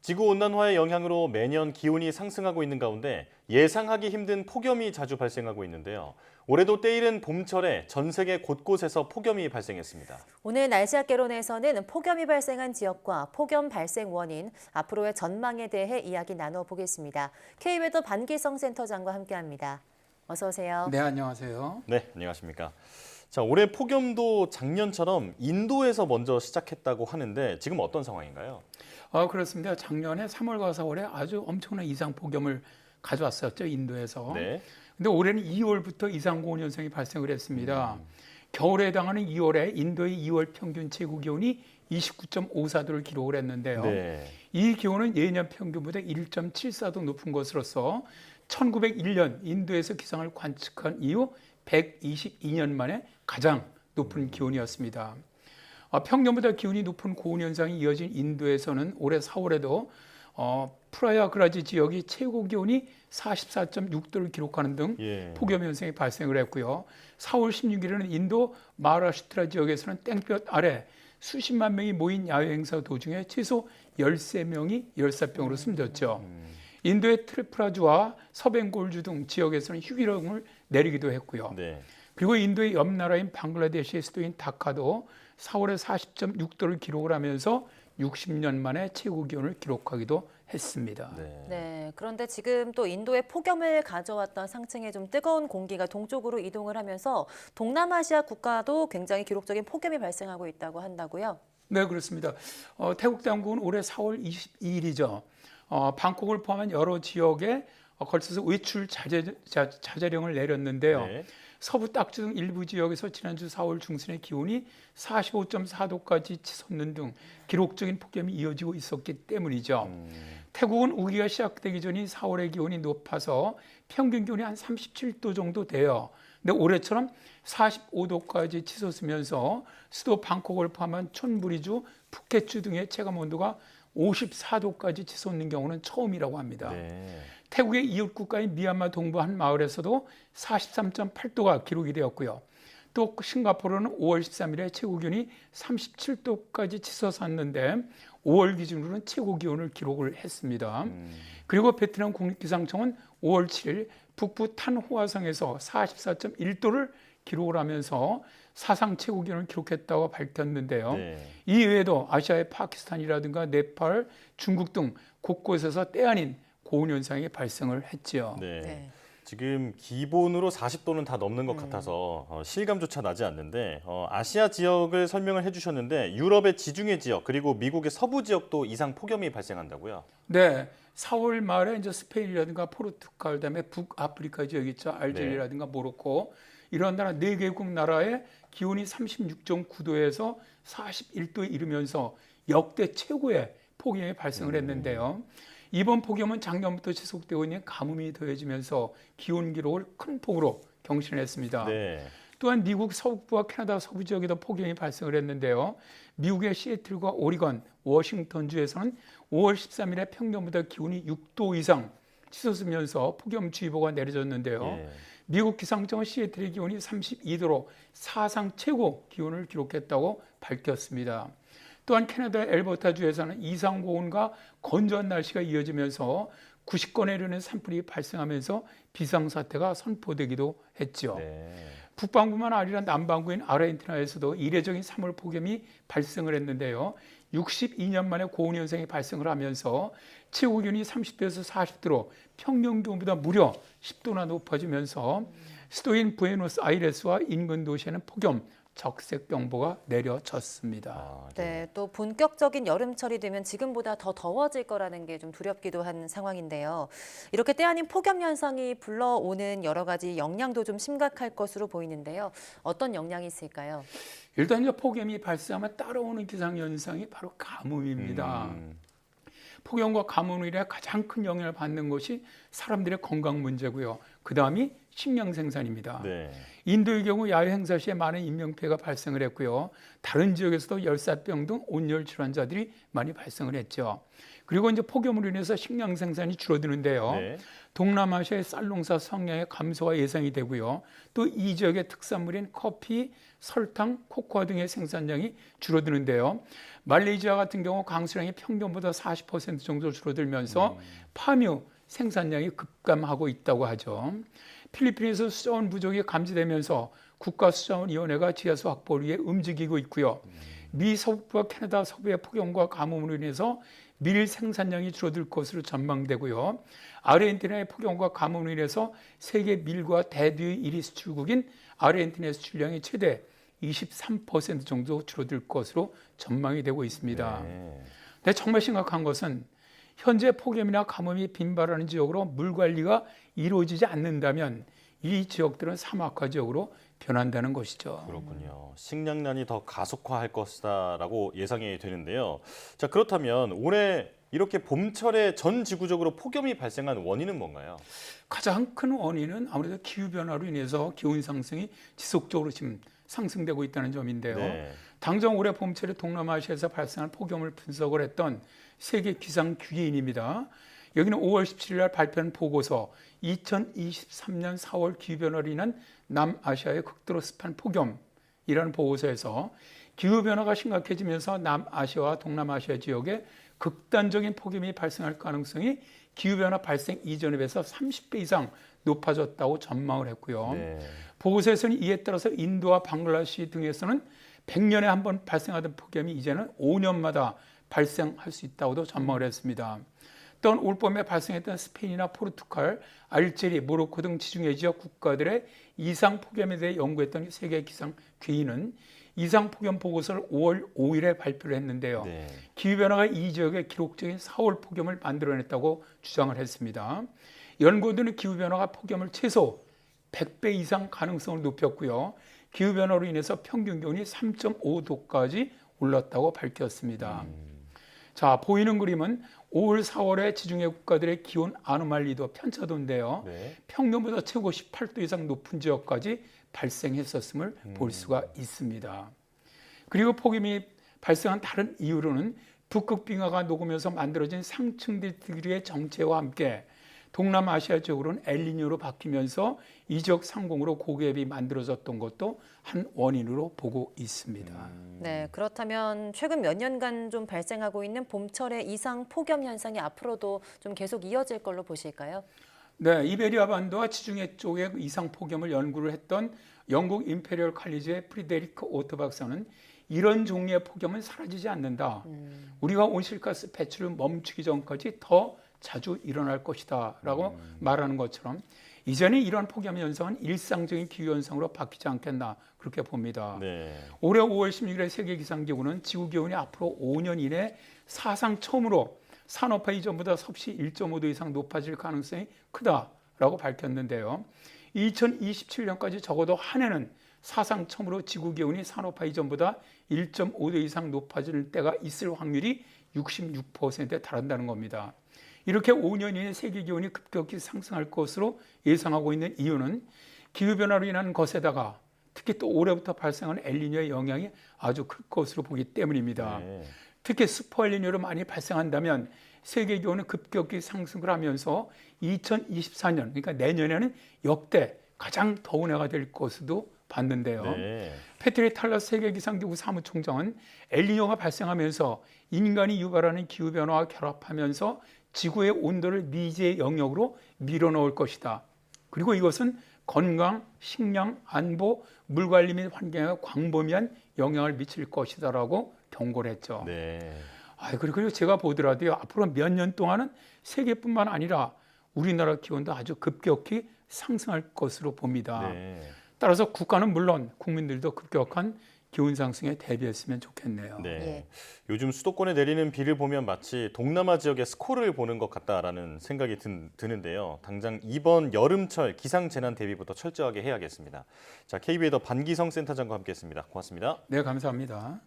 지구온난화의 영향으로 매년 기온이 상승하고 있는 가운데 예상하기 힘든 폭염이 자주 발생하고 있는데요. 올해도 때이른 봄철에 전 세계 곳곳에서 폭염이 발생했습니다. 오늘 날씨학개론에서는 폭염이 발생한 지역과 폭염 발생 원인, 앞으로의 전망에 대해 이야기 나눠보겠습니다. K웨더 반기성 센터장과 함께합니다. 어서 오세요. 네, 안녕하세요. 네, 안녕하십니까. 자, 올해 폭염도 작년처럼 인도에서 먼저 시작했다고 하는데 지금 어떤 상황인가요? 그렇습니다. 작년에 3월과 4월에 아주 엄청난 이상 폭염을 가져왔었죠, 인도에서. 네. 근데 올해는 2월부터 이상 고온 현상이 발생을 했습니다. 겨울에 해당하는 2월에 인도의 2월 평균 최고 기온이 29.54도를 기록을 했는데요. 네. 이 기온은 예년 평균보다 1.74도 높은 것으로서 1901년 인도에서 기상을 관측한 이후 122년 만에 가장 높은 기온이었습니다. 평년보다 기온이 높은 고온 현상이 이어진 인도에서는 올해 4월에도 프라야그라지 지역이 최고 기온이 44.6도를 기록하는 등 예. 폭염 현상이 발생을 했고요. 4월 16일에는 인도 마하라슈트라 지역에서는 땡볕 아래 수십만 명이 모인 야외 행사 도중에 최소 13명이 열사병으로 숨졌죠. 인도의 트리푸라주와 서벵골주 등 지역에서는 휴교령을 내리기도 했고요. 네. 그리고 인도의 옆 나라인 방글라데시의 수도인 다카도 4월에 40.6도를 기록을 하면서 60년 만에 최고 기온을 기록하기도 했습니다. 네, 그런데 지금 또 인도의 폭염을 가져왔던 상층의 좀 뜨거운 공기가 동쪽으로 이동을 하면서 동남아시아 국가도 굉장히 기록적인 폭염이 발생하고 있다고 한다고요? 네, 그렇습니다. 태국 당국은 올해 4월 22일이죠. 방콕을 포함한 여러 지역에 걸쳐서 외출 자제령을 내렸는데요. 네. 서부 딱지 등 일부 지역에서 지난주 4월 중순의 기온이 45.4도까지 치솟는 등 기록적인 폭염이 이어지고 있었기 때문이죠. 태국은 우기가 시작되기 전인 4월의 기온이 높아서 평균 기온이 한 37도 정도 돼요. 근데 올해처럼 45도까지 치솟으면서 수도 방콕을 포함한 촌부리주, 푸켓주 등의 체감 온도가 54도까지 치솟는 경우는 처음이라고 합니다. 네. 태국의 이웃 국가인 미얀마 동부 한 마을에서도 43.8도가 기록이 되었고요. 또 싱가포르는 5월 13일에 최고 기온이 37도까지 치솟았는데 5월 기준으로는 최고 기온을 기록을 했습니다. 그리고 베트남 국립기상청은 5월 7일 북부 탄호아성에서 44.1도를 기록을 하면서 사상 최고 기온을 기록했다고 밝혔는데요. 네. 이 외에도 아시아의 파키스탄이라든가 네팔, 중국 등 곳곳에서 때 아닌 고온 현상이 발생을 했지요. 네. 네. 지금 기본으로 40도는 다 넘는 것 같아서 실감조차 나지 않는데 아시아 지역을 설명을 해주셨는데 유럽의 지중해 지역 그리고 미국의 서부 지역도 이상 폭염이 발생한다고요? 네, 4월 말에 이제 스페인이라든가 포르투갈, 그다음에 북아프리카 지역 있죠, 알제리라든가 모로코 이런 나라 4개국 나라의 기온이 36.9도에서 41도에 이르면서 역대 최고의 폭염이 발생을 했는데요. 이번 폭염은 작년부터 지속되고 있는 가뭄이 더해지면서 기온 기록을 큰 폭으로 경신했습니다. 네. 또한 미국 서북부와 캐나다 서부 지역에도 폭염이 발생을 했는데요. 미국의 시애틀과 오리건, 워싱턴주에서는 5월 13일에 평년보다 기온이 6도 이상 치솟으면서 폭염주의보가 내려졌는데요. 예. 미국 기상청은 시애틀의 기온이 32도로 사상 최고 기온을 기록했다고 밝혔습니다. 또한 캐나다 엘버타주에서는 이상 고온과 건조한 날씨가 이어지면서 90건에 이르는 산불이 발생하면서 비상사태가 선포되기도 했죠. 네. 북반구만 아니라 남반구인 아르헨티나에서도 이례적인 3월 폭염이 발생을 했는데요. 62년 만에 고온 현상이 발생을 하면서 최고 기온이 30도에서 40도로 평년 기온보다 무려 10도나 높아지면서 수도인 부에노스아이레스와 인근 도시에는 폭염, 적색경보가 내려졌습니다. 네, 또 본격적인 여름철이 되면 지금보다 더 더워질 거라는 게 좀 두렵기도 한 상황인데요. 이렇게 때 아닌 폭염 현상이 불러오는 여러 가지 영향도 좀 심각할 것으로 보이는데요. 어떤 영향이 있을까요? 일단 이제 폭염이 발생하면 따라오는 기상현상이 바로 가뭄입니다. 폭염과 가뭄으로 인해 가장 큰 영향을 받는 것이 사람들의 건강 문제고요. 그다음이 식량 생산입니다. 네. 인도의 경우 야외 행사 시에 많은 인명피해가 발생을 했고요. 다른 지역에서도 열사병 등 온열 질환자들이 많이 발생을 했죠. 그리고 이제 폭염으로 인해서 식량 생산이 줄어드는데요. 네. 동남아시아의 쌀농사 성향의 감소가 예상이 되고요. 또 이 지역의 특산물인 커피, 설탕, 코코아 등의 생산량이 줄어드는데요. 말레이시아 같은 경우 강수량이 평균보다 40% 정도 줄어들면서 파묘 생산량이 급감하고 있다고 하죠. 필리핀에서 수자원 부족이 감지되면서 국가수자원위원회가 지하수 확보를 위해 움직이고 있고요. 미 서북부와 캐나다 서부의 폭염과 가뭄으로 인해서 밀 생산량이 줄어들 것으로 전망되고요. 아르헨티나의 폭염과 가뭄으로 인해서 세계 밀과 대두의 1위 수출국인 아르헨티나의 수출량이 최대 23% 정도 줄어들 것으로 전망이 되고 있습니다. 네. 근데 정말 심각한 것은 현재 폭염이나 가뭄이 빈발하는 지역으로 물 관리가 이루어지지 않는다면 이 지역들은 사막화 지역으로 변한다는 것이죠. 그렇군요. 식량난이 더 가속화할 것이다라고 예상이 되는데요. 자, 그렇다면 올해 이렇게 봄철에 전 지구적으로 폭염이 발생한 원인은 뭔가요? 가장 큰 원인은 아무래도 기후 변화로 인해서 기온 상승이 지속적으로 지금 상승되고 있다는 점인데요. 네. 당장 올해 봄철에 동남아시아에서 발생한 폭염을 분석을 했던 세계 기상 규계인입니다. 여기는 5월 17일 날 발표한 보고서 2023년 4월 기후변화로 인한 남아시아의 극도로 습한 폭염이라는 보고서에서 기후변화가 심각해지면서 남아시아와 동남아시아 지역에 극단적인 폭염이 발생할 가능성이 기후변화 발생 이전에 비해서 30배 이상 높아졌다고 전망을 했고요. 네. 보고서에서는 이에 따라서 인도와 방글라데시 등에서는 100년에 한 번 발생하던 폭염이 이제는 5년마다 발생할 수 있다고도 전망을 했습니다. 또한 올봄에 발생했던 스페인이나 포르투갈, 알제리, 모로코 등 지중해 지역 국가들의 이상 폭염에 대해 연구했던 세계 기상 괴인은 이상 폭염 보고서를 5월 5일에 발표를 했는데요. 네. 기후변화가 이 지역의 기록적인 4월 폭염을 만들어냈다고 주장을 했습니다. 연구원들은 기후변화가 폭염을 최소 100배 이상 가능성을 높였고요. 기후변화로 인해서 평균 기온이 3.5도까지 올랐다고 밝혔습니다. 자, 보이는 그림은 5월, 4월에 지중해 국가들의 기온 아노말리도 편차도인데요. 네. 평균보다 최고 18도 이상 높은 지역까지 발생했었음을 볼 수가 있습니다. 그리고 폭염이 발생한 다른 이유로는 북극 빙하가 녹으면서 만들어진 상층들의 정체와 함께 동남아시아 지역으로는 엘니뇨로 바뀌면서 이 지역 상공으로 고기압이 만들어졌던 것도 한 원인으로 보고 있습니다. 네, 그렇다면 최근 몇 년간 좀 발생하고 있는 봄철의 이상 폭염 현상이 앞으로도 좀 계속 이어질 걸로 보실까요? 네, 이베리아 반도와 지중해 쪽의 이상 폭염을 연구를 했던 영국 임페리얼 칼리지의 프리데리크 오트 박사는 이런 종류의 폭염은 사라지지 않는다. 우리가 온실가스 배출을 멈추기 전까지 더 자주 일어날 것이다 라고 말하는 것처럼 이전에 이러한 폭염 현상은 일상적인 기후현상으로 바뀌지 않겠나 그렇게 봅니다. 네. 올해 5월 16일에 세계기상기구는 지구기온이 앞으로 5년 이내 사상 처음으로 산업화 이전보다 섭씨 1.5도 이상 높아질 가능성이 크다라고 밝혔는데요. 2027년까지 적어도 한 해는 사상 처음으로 지구기온이 산업화 이전보다 1.5도 이상 높아질 때가 있을 확률이 66%에 달한다는 겁니다. 이렇게 5년 이내 세계 기온이 급격히 상승할 것으로 예상하고 있는 이유는 기후변화로 인한 것에다가 특히 또 올해부터 발생하는 엘니뇨의 영향이 아주 클 것으로 보기 때문입니다. 네. 특히 슈퍼엘니뇨로 많이 발생한다면 세계 기온은 급격히 상승을 하면서 2024년 그러니까 내년에는 역대 가장 더운 해가 될 것으로 봤는데요. 네. 페트리 탈라스 세계기상기구 사무총장은 엘니뇨가 발생하면서 인간이 유발하는 기후변화와 결합하면서 지구의 온도를 미지의 영역으로 밀어넣을 것이다. 그리고 이것은 건강, 식량, 안보, 물관리 및 환경에 광범위한 영향을 미칠 것이다라고 경고를 했죠. 네. 그리고 제가 보더라도요, 앞으로 몇 년 동안은 세계뿐만 아니라 우리나라 기온도 아주 급격히 상승할 것으로 봅니다. 네. 따라서 국가는 물론 국민들도 급격한 기온 상승에 대비했으면 좋겠네요. 네. 예. 요즘 수도권에 내리는 비를 보면 마치 동남아 지역의 스코를 보는 것 같다라는 생각이 드는데요. 당장 이번 여름철 기상재난 대비부터 철저하게 해야겠습니다. 자, KB의 더 반기성 센터장과 함께했습니다. 고맙습니다. 네, 감사합니다.